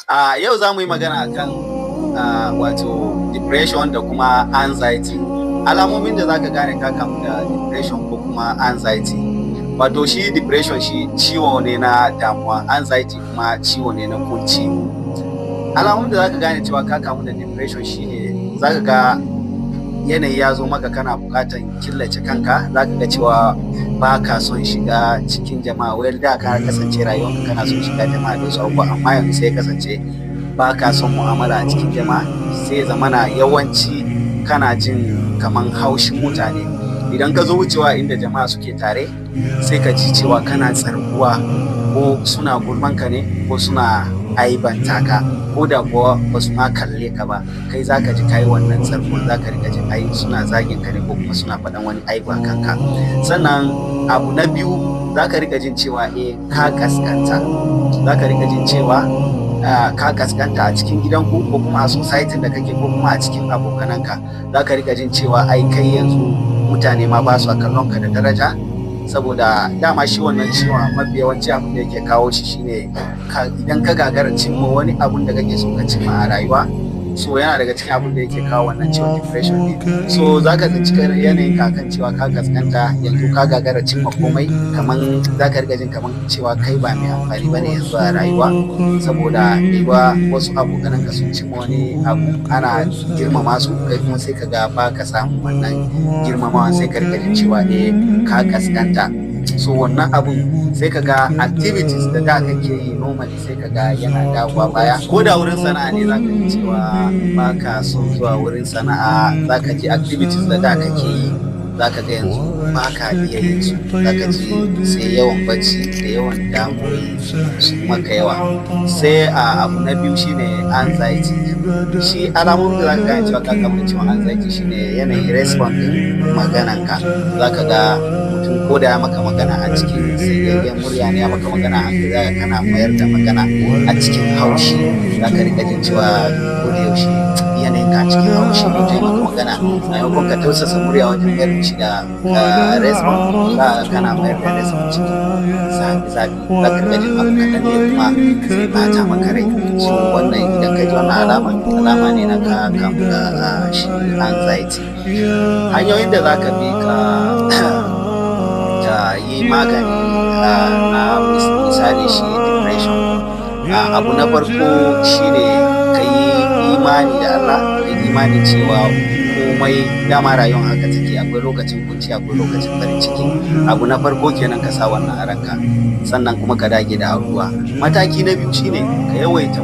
Yau za mu yi magana akan wato depression da kuma anxiety. Alamomin da za ka gane ka kamu da depression ko kuma anxiety. Wato shi depression shi ciwo ne na damuwa, anxiety kuma ciwo ne na kunci. Alamomin da za ka gane cewa ka kamu da depression shine za ka ga yanayi ya zo maka kana buƙatar killace kanka, za ka ga cewa ba ka son shiga cikin jama'a. Wayar da ka kasance rayuwarka kana son shiga jama'a da wasu abubuwa, amma yanzu sai kasance ba ka son mu'amala a cikin jama'a, sai zamana yawanci kana jin kaman haushin mutane. Idan ka zo wucewa inda jama'a suke tare sai ka ji cewa kana tsarguwa, ko suna gulmanka ne ko suna aibanta ka, ko da kuwa ba su ma kalle ka ba, kai za ka ji kai wannan tsarguwan, za ka rika jin ai suna zagin ka ne ko kuma suna faɗan wani aibu a kanka. Sannan abu na biyu, za ka rika jin cewa ka kaskanta, za ka rika jin cewa ka kaskanta a cikin gidanku ko kuma a society da kake ko kuma a cikin abokananka. Za ka rika jin cewa ai kai yanzu mutane ma ba su kallon ka da daraja, saboda dama shi wannan ciwon mafi yawanci abin da yake kawo shi shine idan ka gagara cimma wani abun da kake so ka cimma a rayuwa, so yana daga cikin abin da yake kawo wannan ciwon depression ne. So za ka tsinci yanayin ka kan cewa ka kaskanta, yanzu ka gagara cimma komai, kaman za ka riga jin kaman cewa kai ba mai amfani bane yanzu a rayuwa, saboda ba wasu abokanan ka sun cimma wani abu ana girmama su, kai kuma sai ka ga ba ka samu wannan girmamawa, sai ka riga jin cewa ka kaskanta. So wannan abun sai ka ga activities da kake yi normally sai ka ga yana dawowa baya. Ko da wurin sana'a ne za ka ji cewa ba ka son zuwa wurin sana'a, za ka ji activities da kake yi za ka ga yanzu ba ka iya yin su, za ka ji sai yawan bacci da yawan damuwoyi su maka yawa. Sai abu na biyu shine anxiety. Shi alamomin da za ka gane cewa ka kamu da ciwon anxiety shine yanayin response din magananka. Za ka ga mutum ko da ya maka magana a cikin tsayayyen murya ne, ya maka magana a hankali, za ka kana mayar da magana a cikin haushi. Za ka rika jin cewa ko da yaushe yanayin ka cikin haushi, mutum ya maka magana maimakon ka tausasa murya wajen mayar shi da response, za ka kana mayar da response cikin zafi. Za ka rika jin abu kaɗan ne kuma sai bata maka rai. So wannan idan ka ji wannan alama ne na ka kamu da shi anxiety. Hanyoyin da za ka bi ka yi magani na misali shi depression, abu na farko shine ka yi imani da Allah, ka yi imani cewa komai dama rayuwar haka take, akwai lokacin kunci akwai lokacin farin ciki. Abu na farko kenan ka sa wannan a ranka, sannan kuma ka dage da addu'a. Mataki na biyu shine ka yawaita